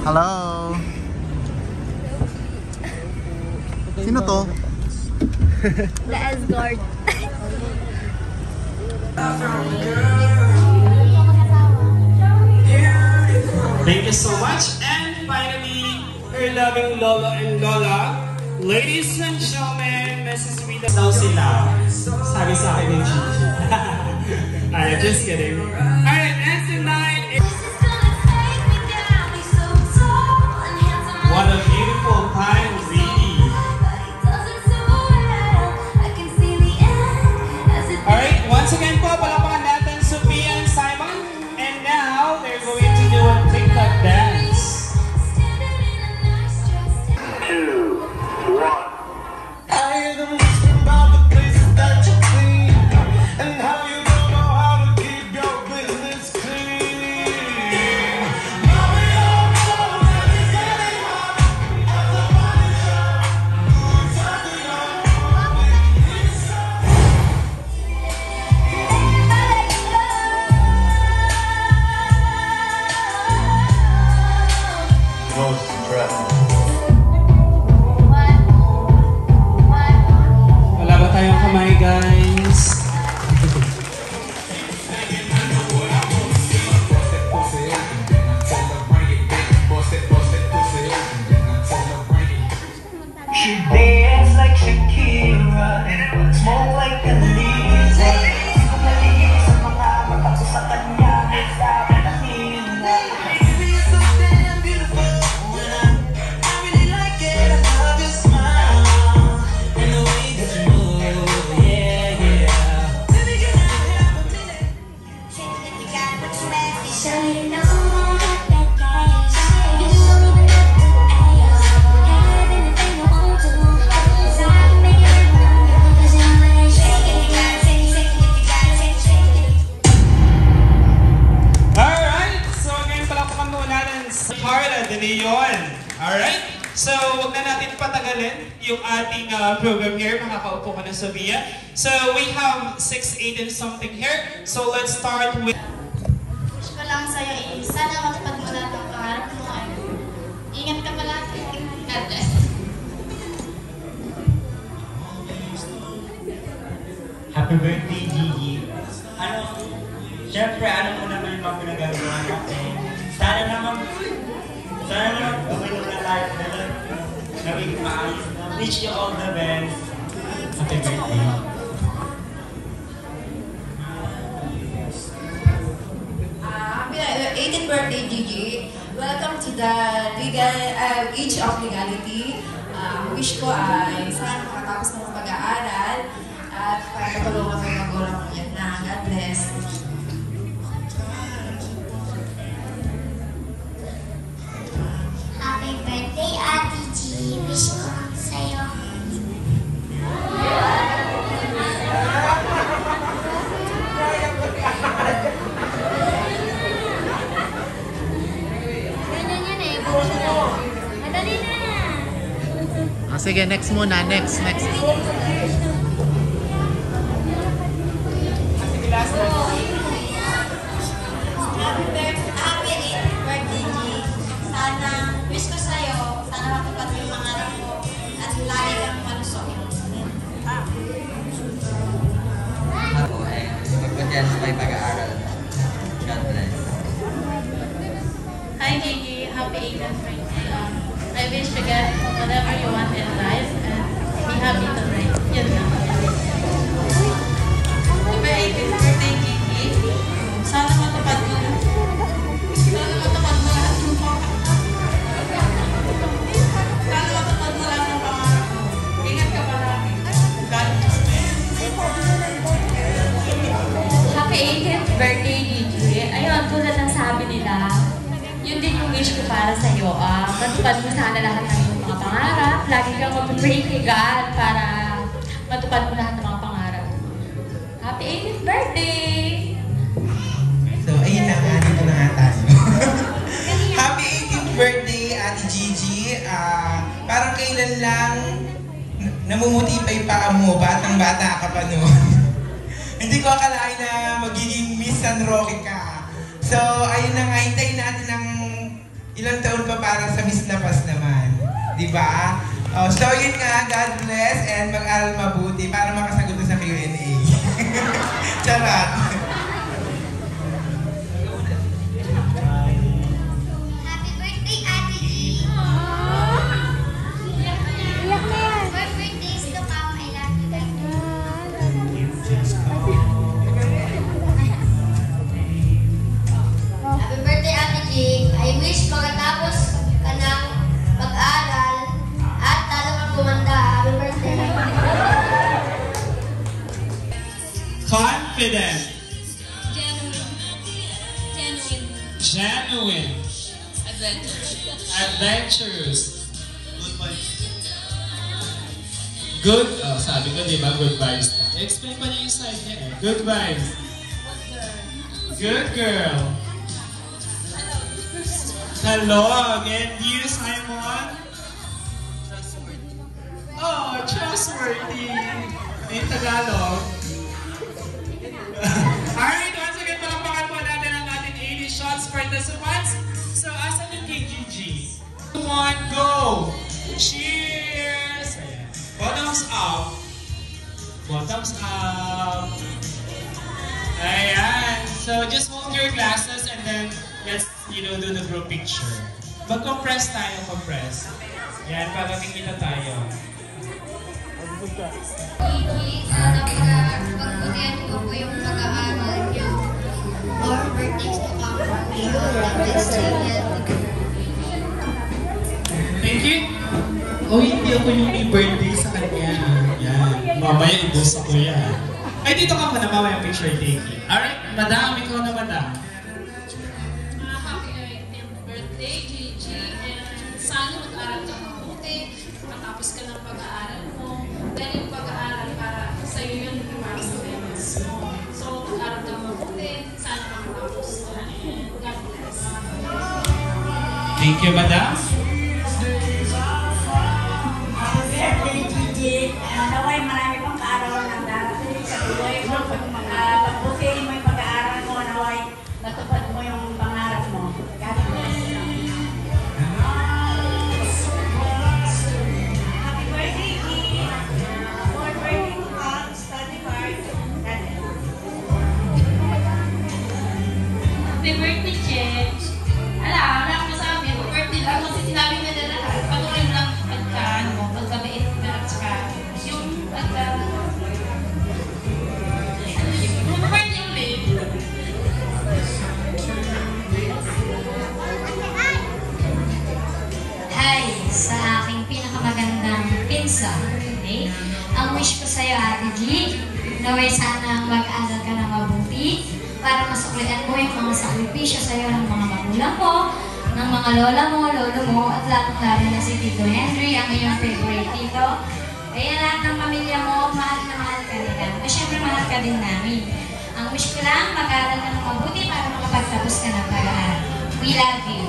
Hello. Sino to? The escort. Thank you so much. And finally, her loving Lolo and Lola, ladies and gentlemen, Mrs. Rita daw sila. Sabi sa akin yung Gigi. I'm just kidding. Alright, and tonight what a beautiful time, really. Alright, once again po, palakpakan natin Sophia and Simon. And now, they're going to do a TikTok dance. 2, 1. I hear them whispering about the places that you clean and how you don't know how to keep your business clean. Now we all know that it's getting hot at the body shop. Something on Most traffic. Wala ba tayong kamay, guys? She dance like Shakira, smoke like Anita. Gusto maliit sa mga mata ko sa kanya, may sabi na nila. Baby, you're so damn beautiful, and I really like it. I love your smile and the way that you move, yeah, yeah. Baby, can I have a minute? So you know that place. You don't even have to have anything you want to. 'Cause I can make it move. 'Cause you know that shake it, you gotta shake it, shake it, you gotta shake it. Alright, so ngayon palakpakan muna natin si Carla de Leon. Alright, so wag na natin patagalin yung ating program here. Makakaupo ka na, Sophia. So we have 6, 8 and something here. So let's start with... Wish ko lang sa'yo sana matupad mo lahat ng pangarap mo. Ingat ka palagi. God bless. Happy birthday, Gigi. Siyempre, alam mo naman yung mga pinagagawa natin. Sana naman gawin mo na life na naging maayos na. Wish you all the best. Happy birthday. Happy 18th birthday, Gigi. Welcome to the legal age of legality. Wish ko ay sana makatapos ng pag-aaral at pagkatulungan mo yung magulang mo yan na. God bless. Happy birthday, Ate G. Wish ko sa'yo. Ganyan yan eh. Madali na. Ah, sige, next muna. Next. Happy 18th birthday, G. Sana, wish ko sa'yo, sana matupad mo yung pangarap mo at lagi kang malusog. Ako ay magpatyan sa may pag-aaral. God bless. Hi Gigi, happy 18th birthday. I wish you get whatever you want in life and be happy tonight. Yun lang. Happy 18th birthday, Gigi. Sana matupad mo. Sana matupad mo lahat ng pangarap mo. Ingat ka palagi. God bless. Happy 18th birthday, Gigi. Ayun, tulad ng sabi nila, yun din yung wish ko para sa'yo. Matupad mo sana lahat ng iyong mga pangarap. Lagi kang mag-pray kay God para matupad mo lahat ng mga pangarap. Happy 18th birthday! So, ayun na nga, dito na nga tayo. Happy 18th birthday, Ate Gigi. Parang kailan lang namumuti pa yung paa mo, batang-bata ka pa noon. Hindi ko akalain na magiging Miss San Roque ka. So, ayun na nga, hintayin natin ang ilang taon pa para sa Miss Lapas naman. Di ba? Oh, so yun nga, God bless and mag-aral mabuti para makasagot na sa Q&A. Charot! Happy birthday, Ate G! More birthdays to come. I love you guys. Happy birthday, Ate G! I wish makatapos ka ng pag-aaral at talo kang gumanda. Happy birthday! Confident. Genuine. Genuine. Adventurous. Good. Oh, sabi ko, di ba? Good vibes. Explain pa niya yung side niya eh. Good vibes. Good girl. Talog. And you, Simon? Oh, trustworthy. In Tagalog. Alright, once again, palakpakan po natin ang ating 80 shots participants. So, asan yung KGG? 1, go! Cheers! Bottoms up. Bottoms up. Ayan. So, just hold your glasses and then let's, do the group picture. Mag-compress tayo, compress. Yan, para makikita tayo. Sana pagbutihan ko po yung pag-aaral niyo. More birthdays to come. Thank you. Oh, hindi ako yung may birthday sa kanya. Yan. Mamaya ibos ako yan. Ay, dito ka muna. Mamaya picture taking. Alright, madam. Ikaw na, madam. Happy 18th birthday, Gigi. And sana mag-aral ka mabuti. Matapos ka ng pag-aaral mo. Dahil yung pag-aaral para sa'yo yun, hindi para sa parents mo. So, mag-aral ka mabuti. Sana makatapos ka. And God bless. Thank you, madam. Birthday, Gigi. Naway marami pang kaarawan ng darating sa buhay mo. Pagbutin mo yung pag-aaral mo, naway matupad mo yung pangarap mo. God bless. Happy birthday, Gigi. More birthday to come. Study hard. Happy birthday, Jen. Wala akong masabi. Happy birthday lang. Kasi sinabi mo na lahat. Patuloy mo lang pagkabait na at saka yung Happy birthday ulit. Hi, sa aking pinakamagandang pinsan. Okay? Ang wish ko sa'yo, Ate G, naway sana mag-aral ka na mabuti para masuklian mo yung mga sakripisyo sa'yo ng mga magulang mo, ng mga lola mo, lolo mo, at lalo na si Tito Henry, ang iyong favorite tito. Kaya lahat ng pamilya mo, mahal na mahal ka nila. At syempre, mahal ka din namin. Ang wish ko lang, mag-aral ka ng mabuti para makapagtapos ka ng pag-aaral. We love you.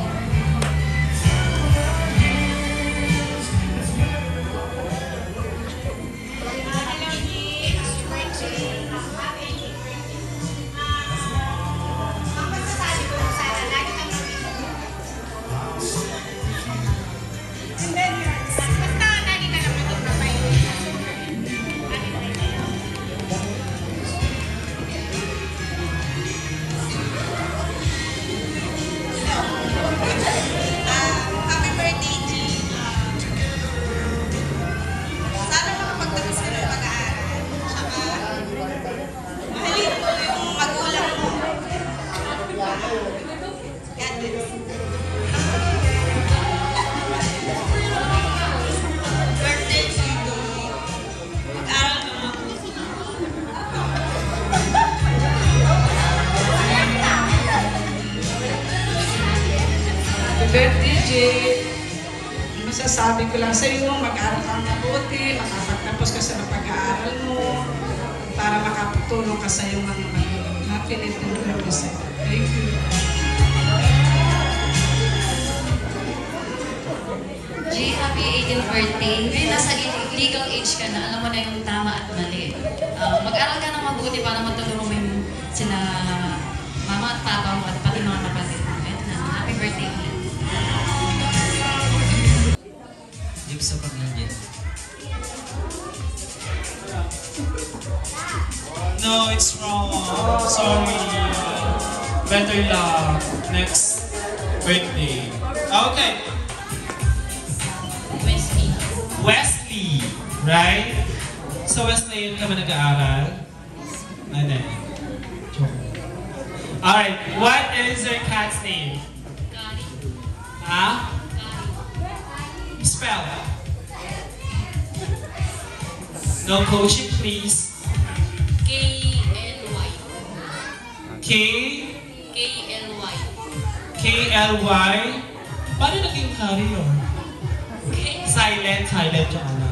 Birthday, Jay. Masasabi ko lang sa iyo, mag-aral ka mabuti, makapagtapos ka sa pag-aaral mo, para makatulong ka sa iyong mga magulang. Happy little birthday. Thank you. G, happy 18th birthday. Ngayon, nasa legal age ka na, alam mo na yung tama at mali. Mag-aral ka na mabuti para matulungan mo yung sila mama at papa mo at pati mga kapatid mo. Happy birthday ulit. No, it's wrong. Sorry. Better luck next birthday. Okay. Wesley, right? So Wesley, yun ka ba nag-aaral? Ano? Alright, what is your cat's name? Huh? Spell. No coaching, please. K-L-Y. K-L-Y. K-L-Y. Paano naging Kari yun? Silent yung ano.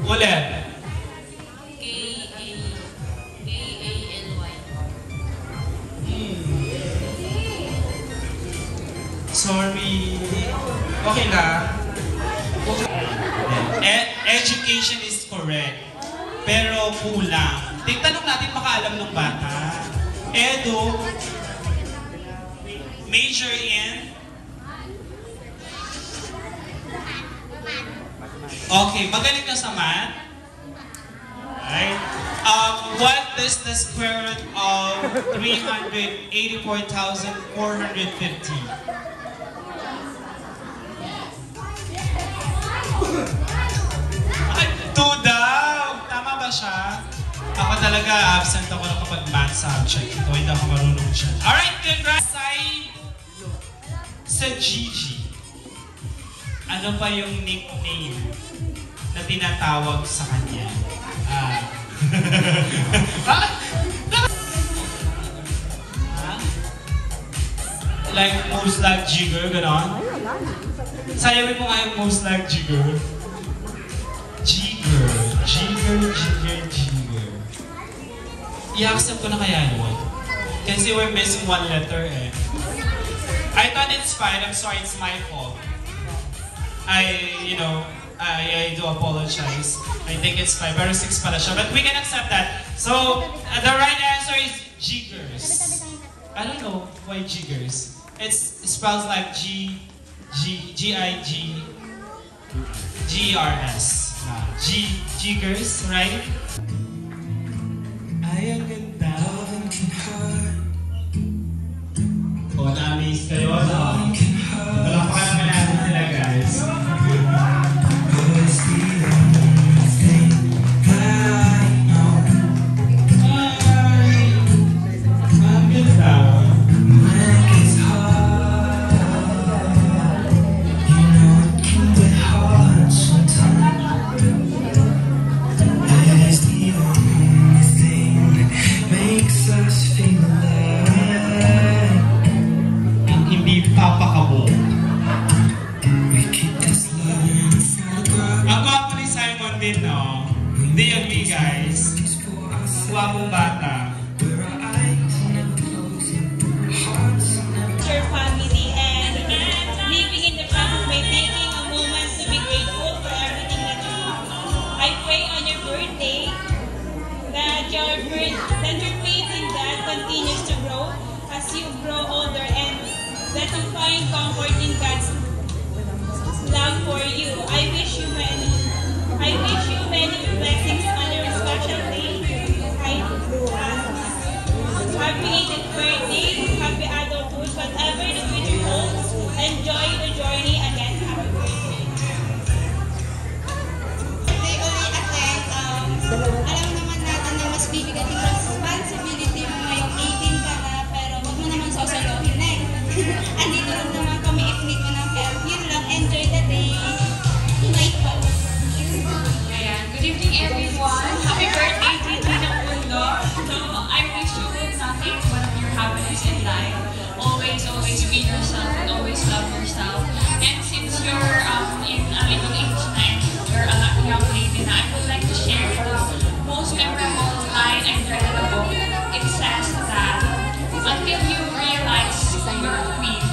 Ulit. K-A-L-Y. Sorry. Okay lang. Education is correct. Pero kulang. Tanong natin makaalam ng bata. Edu, major in? Okay, magaling ka sa math? Right? What is the square root of 384,450? Ay, 2 daw! Tama ba siya? Ako talaga, absent ako na kapag math subject. Ito, hindi ako marunong siya. Alright, congrats! Sa Gigi, ano pa yung nickname na tinatawag sa kanya? Like, most like Jigger, gano'n? Sayawin mo nga yung most like Jigger. Jigger. I-accept ko na kaya yun. Kasi we're missing one letter eh. I thought it's fine. I'm sorry, it's my fault. I do apologize. I think it's fine. Pero 6 pala siya. But we can accept that. So, the right answer is Jiggers. I don't know why Jiggers. It spells like G-I-G-G-E-R-S. Jiggers, right? Ay, ang ganda. O, na-amaze kayo, no? Palakpakan naman natin sila, guys. Ang ganda. Papakabo. Ang gwapo ni Simon din, no? Hindi yung me, guys. Gwapong bata. Your family and living in the present by taking a moment to be grateful for everything that you have. I pray on your birthday that your faith in God continues to grow as you grow older and that you find comfort in God's love for you. I wish you many blessings on your special day. Happy 18th birthday, happy adulthood, whatever the future holds. Enjoy the journey again. Happy birthday. They only attend, alam naman natin na mas bibigat yung responsibility mo ngayong 18 ka na, pero huwag mo naman sosolohin na eh. Andito lang naman kami if need mo ng help. Yun lang, enjoy the day. Night po. Ayan. Good evening, everyone. Happy birthday, Gigi ng Mundo. So, I wish you nothing but your happiness in life. Always be yourself and always love yourself. And since you're in a little age na and you're a young lady na, I would like to share the most memorable line I read in the book. It says that until you realize you're a queen,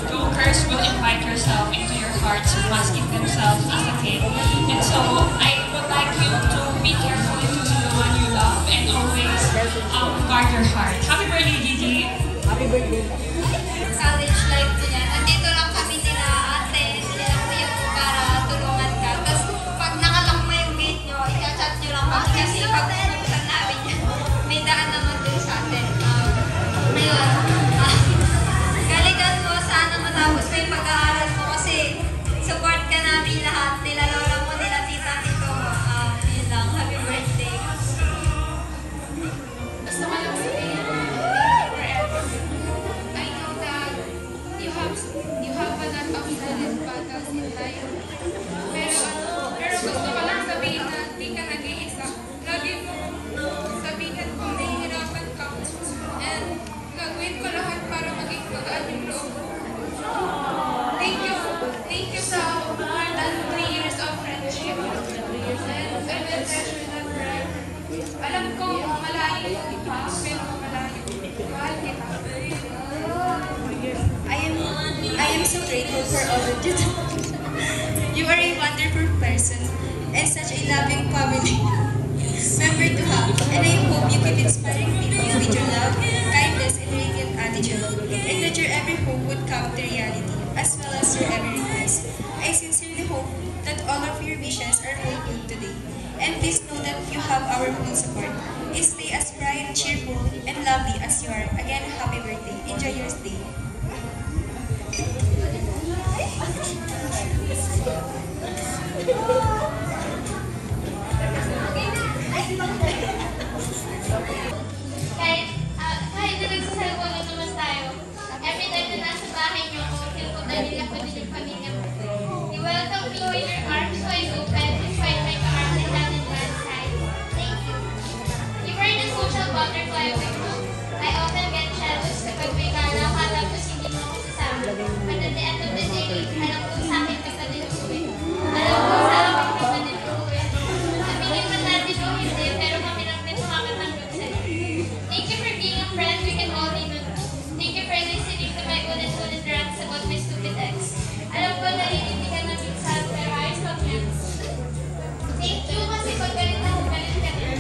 jokers will invite yourself into your hearts, masking themselves as a kid. And so, I would like you to be careful to choose the one you love and always guard your heart. Happy birthday, Gigi! Happy birthday! College life mo niya. Nandito lang kami nila ate, sila lang kuya mo para tulungan ka. Tapos pag nakalock mo yung gate nyo, i-chat nyo lang kami kasi pag pupuntan namin yan, may daan more than 3 years of friendship. And I will treasure that friend. Alam ko, malayo ka, pero malayo. Mahal kita. I am so grateful for all that you do. You are a wonderful person and such a loving family member to have. And I hope you keep inspiring people with your love, kindness, and radiant attitude, and that your every hope would come to reality, as well as your every request. I sincerely hope that all of your wishes are fulfilled today. And please know that you have our full support. Stay as bright, cheerful, and lovely as you are. Again, happy birthday. Enjoy your stay. Kahit na nagsasalubong na naman tayo, every time na nasa bahay niyo ako, kinukutan nila ko din yung pamilya mo. You welcome me with your arms wide open, despite my arms and down in one side. Thank you. You were the social butterfly of my group. I often get jealous kapag may gala ka tapos hindi mo ako sasama. But at the end of the day, alam ko sa akin ka pa din uwi. Alam ko sa akin ka pa din uwi. Sabihin man natin o hindi, pero kami lang din makakatanggap sa'yo. Thank you for being a friend we can all lean on. Thank you for listening to my ulit-ulit rants about my stupid ex. Alam ko narinindigan na minsan, pero ayos lang yan. Thank you kasi pag galit ako, galit ka din.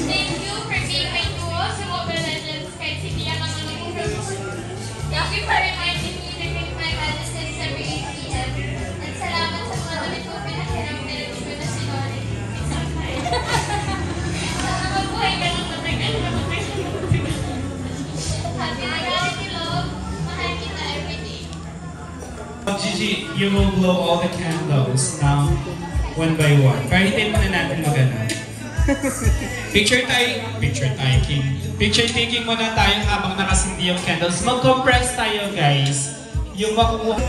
Thank you for being my duo sa Mobile Legends kahit si Pia lang ang naging producer. Thank you for reminding me to drink my medicines every 8 p.m. At salamat sa mga damit ko pinakirang nilagay ko na sinori. Sana mabuhay ka ng matagal na matagal. Happy Nagality Love. Mahal kita everyday. Gigi, you will blow all the candles now, one by one. Kahit mo na natin magana. Picture taking muna tayo habang nakasindi yung candles. Mag-compress tayo, guys. Yung makukuha.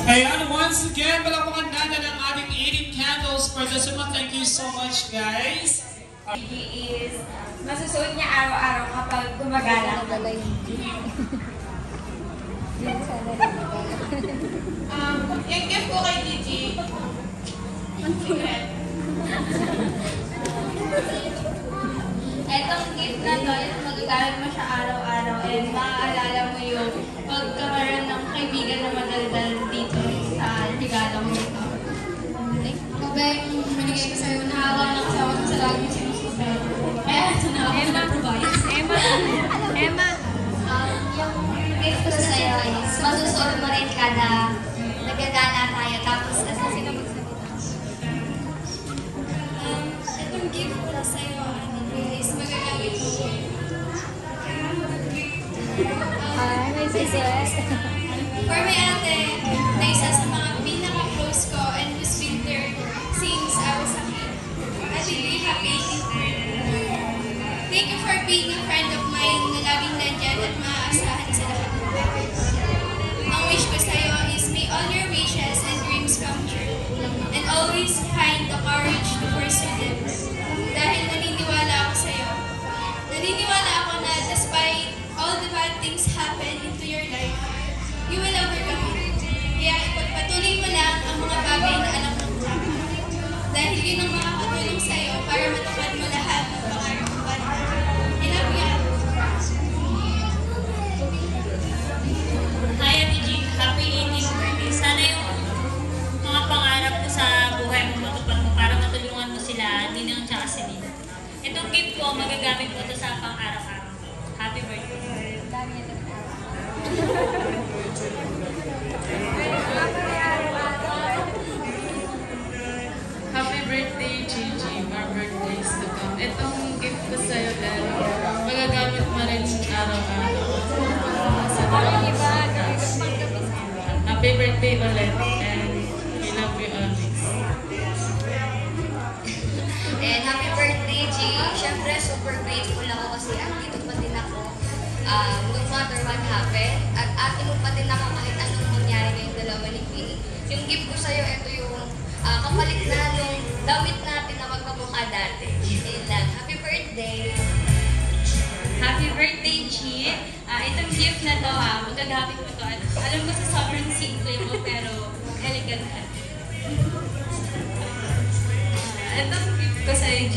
Ayan, once again, palakpakan natin ang ating 18 candles for this month. Thank you so much, guys. Gigi is, masusuot niya araw-araw kapag gumagala. Yung gift ko kay Gigi, Etong gift na to, ito magagamit mo siya araw-araw and maaalala mo yung pagkakaroon ng kaibigan na madaldal dito sa regalo mo ito. Ito ba yung binigay ko sa'yo na hawa ng asawa ko sa lagi mo sinususunod? Kaya ito na ako na-provide. Emma, yung gift ko sa'yo is masusuot mo rin kada nagagala tayo. Tapos, sino magsabi? itong gift ko sa'yo, is magagamit mo. For my ate, na isa sa mga pinaka-close ko and who's been there since I was a kid. Ate Lee, happy 18th birthday. Thank you for being a friend of mine na laging nandyan at maaasahan sa lahat ng bagay. Ang wish ko sa'yo is may all your wishes and dreams come true. And always find the courage to pursue them. Dahil naniniwala ako sa'yo. Naniniwala ako na despite all the bad things happen into your life, you will overcome it. Kaya ipagpatuloy mo lang ang mga bagay na alam mo. Dahil yun ang makakatulong sa'yo para matupad mo lahat ng pangarap mo. Enough yan. Hi, Ate G. Happy 18th birthday. Sana yung mga pangarap mo sa buhay mo matupad mo para matulungan mo sila, Ninang tsaka si Nina. Itong gift ko, magagamit mo ito sa pang-araw-araw. Happy birthday. birthday ulit. And we love you always. And happy birthday, G. Siyempre, super grateful ako kasi andito pa din ako. No matter what happened. At atin mo pa din ako kahit anong mangyari ngayong dalawa ni P. Yung gift ko sa'yo, ito yung kapalit na nung damit natin na magkamukha dati. Ayun lang. Happy birthday! Happy birthday, G. Itong gift na to, magagamit mo to. At alam ko sa sobrang simple mo, pero elegant ka. Itong gift ko sa'yo, G.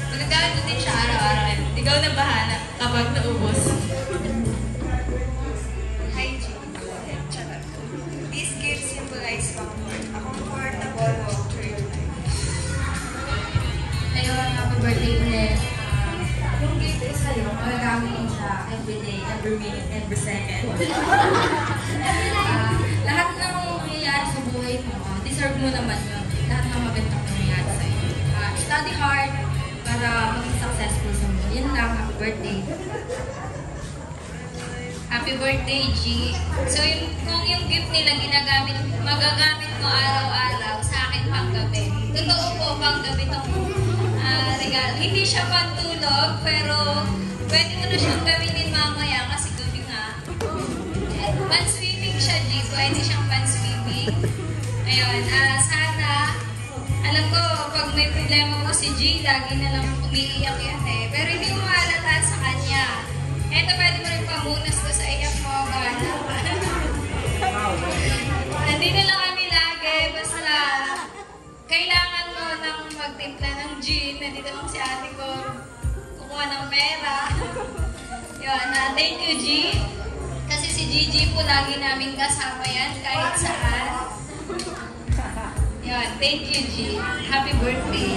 Magagamit mo din siya araw-araw. Ikaw na bahala kapag naubos. Hi, G. Charot. This gift symbolizes comfort. A comfortable walk through your life. Ayun, happy birthday ulit. Yung gift is sa'yo, magagamit mo siya everyday, every minute, every second. Lahat ng nangyayari sa buhay mo, deserve mo naman yun. Lahat ng magandang nangyayari sa'yo. Study hard para maging successful sa mo. Yun lang, happy birthday. Happy birthday, G. So, kung yung gift nila magagamit mo araw-araw, sa akin panggabi. Totoo po, panggabi itong regalo. Hindi siya pantulog, pero pwede mo na siyang gawinin mamaya kasi gabi nga. Pan-swimming siya, G. Pwede siyang pan-swimming. Ayun, sana, alam ko, pag may problema mo si G, lagi na lang umiiyak yan eh. Pero hindi mo mahalata sa kanya. Eto, pwede mo rin pamunas ko sa iyak mo, bana. Nandito lang kami lagi, basta kailangan mo nang magtimpla ng gin. Nandito lang si ate ko, kukuha ng pera. Yun, thank you, G. Kasi si Gigi po lagi namin kasama yan, kahit saan. Yun, thank you, G. Happy birthday.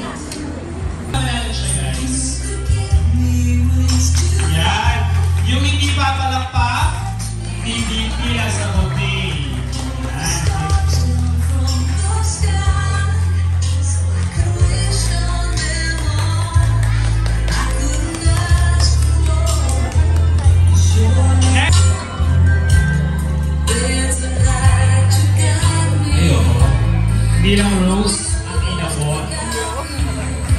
Yan. Yung hindi papalakpak, hindi pila sa buti. Hindi lang rose ang inabot.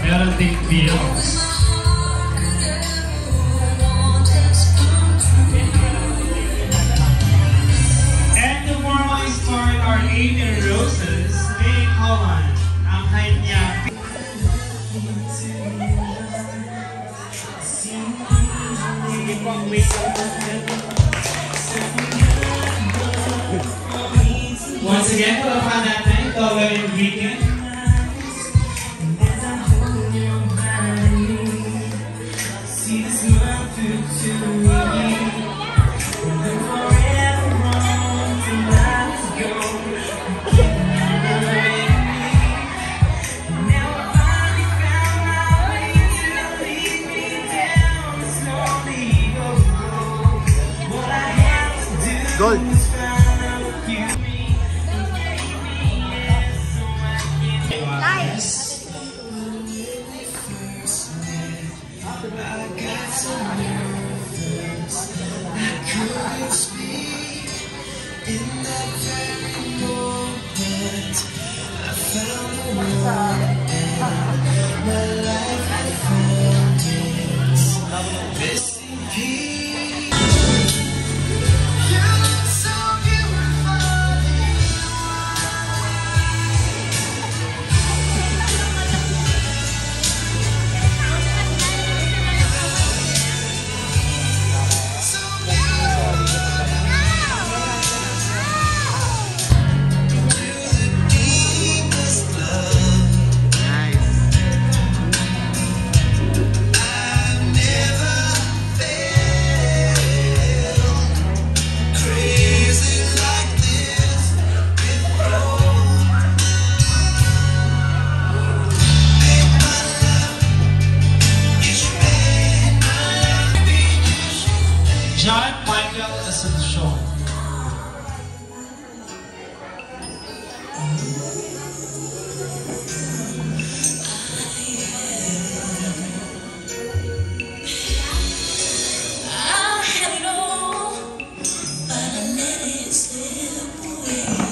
Meron ding bills. And to formally start our 18 roses, may Coleman ang kanya. Once again, palapakan natin ito gawin weekend. Gold. John Michael Ascension. I had it all, but I let it slip away.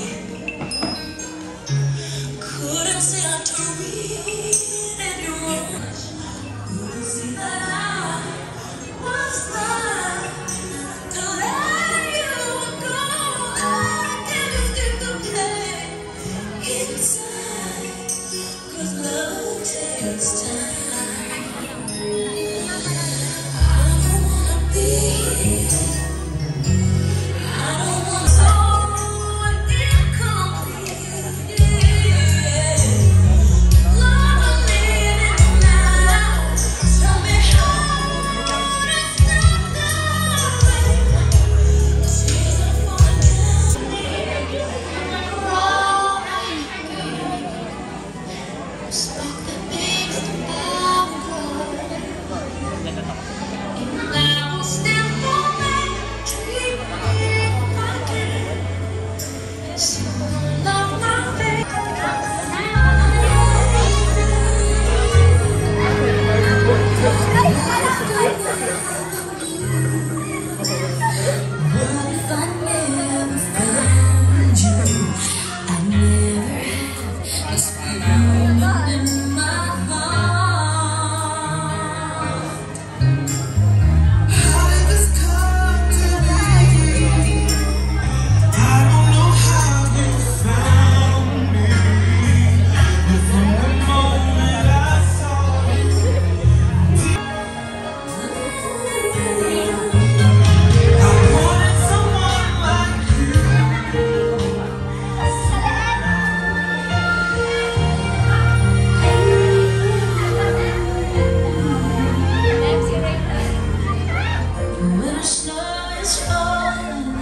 is falling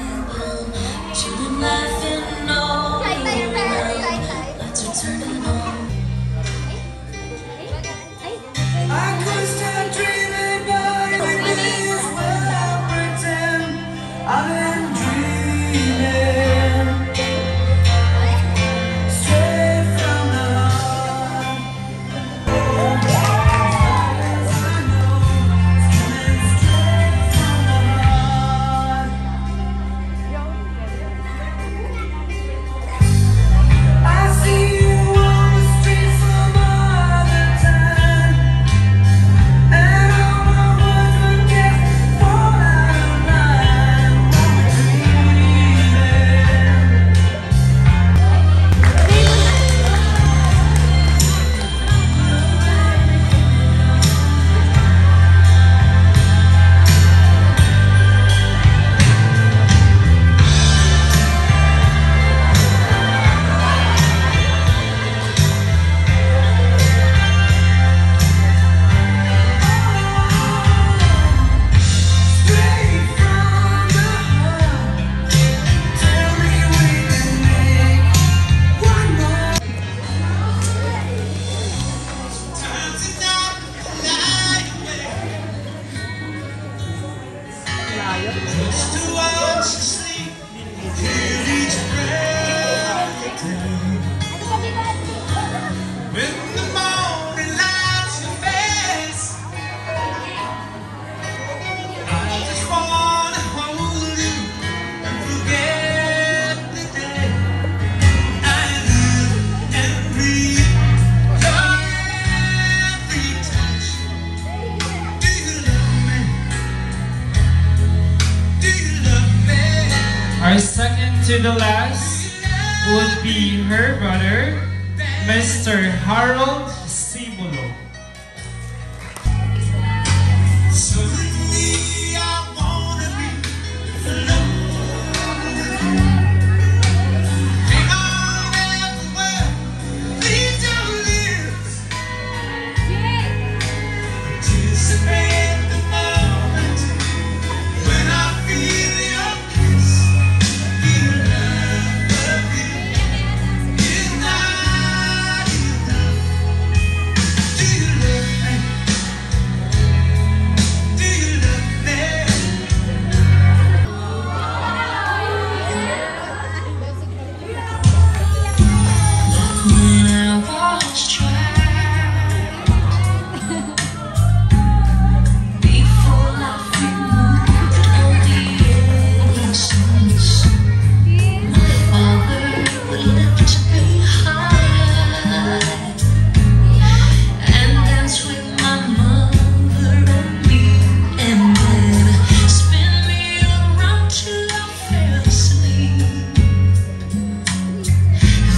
to the life in all the world. Let's return it on. I could start dreaming, but it is what I pretend. I've been dreaming straight from the heart. I know it's coming straight from the heart. I see you on the street some other time, and all my words would get fall out of line. What we're dreaming. Straight from the heart. Tell me we can make one more. Times enough, night away. Just to watch you sleep, hear each breath you take. When the morning lights your face, I just wanna hold you and forget the day. I live and breathe your every touch. Do you love me? Do you love me? Our second to the last would be her brother, Mr. Harold Sibulo. So with me, I wanna be alone with you. Hang on everywhere, please your lips. Anticipate the moment when I feel your kiss. Feel love again. Is not enough. Do you love me? Do you love me? When I was tried, before life removed all the innocence, my father left behind and danced with my mother and me, and then spin me around till I fell asleep.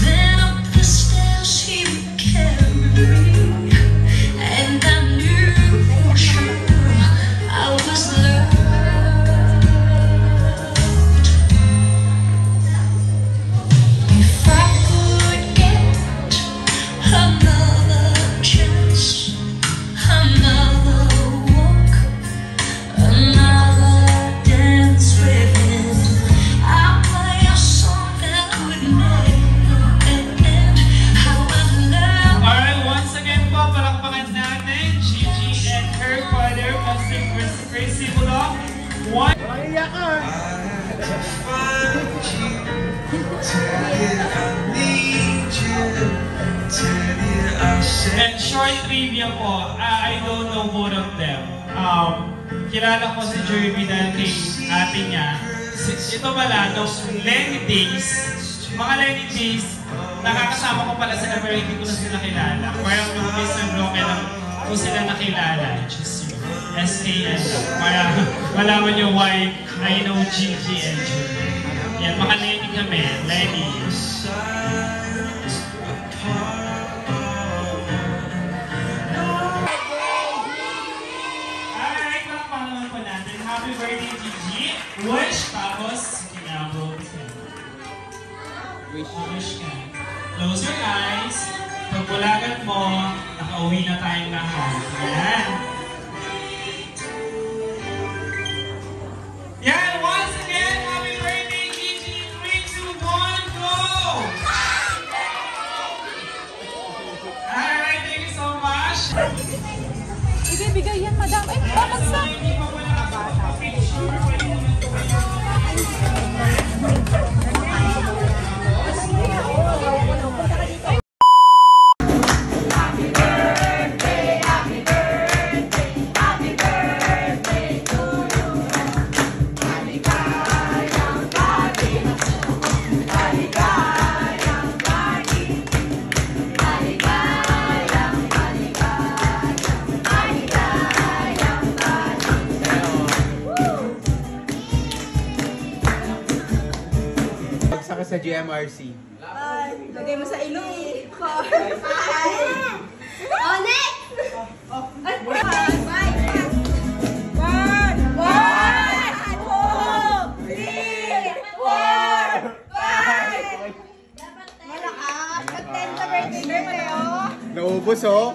Then up the stairs he would carry me, and I knew for sure I was loved. If I could get another chance, another walk, another dance with him, I'll play a song that would never end. How I love. Alright, once again po, palakpakan natin Gigi and her father, Mr. Chris Sibulo. One. And short trivia po, I don't know both of them. Kilala ko si Jeremy dahil kay ate niya. Ito pala, nung Lenny Days, mga Lenny Days, nakakasama ko pala sila pero hindi ko na sila kilala. Kaya nung Miss and Roque lang ko sila nakilala. SKN. Kaya malaman nyo why I know Gigi and Jeremy. Yan, mga Lenny kami. Lenny. Alright, palakpakan naman po natin. Happy birthday, Gigi. Wish, tapos, kinabot. Wish ka. Close your eyes. Pagpulagan mo, nakauwi na tayong lahat. Yan. Yan, one ka sa GMRC? Lagay mo sa ilong. 4, 5. Oh, next! Ay, 5, 1, 2, 3, 4, 5! Malakas! Attend sa birthday girl mo, Naubos oh.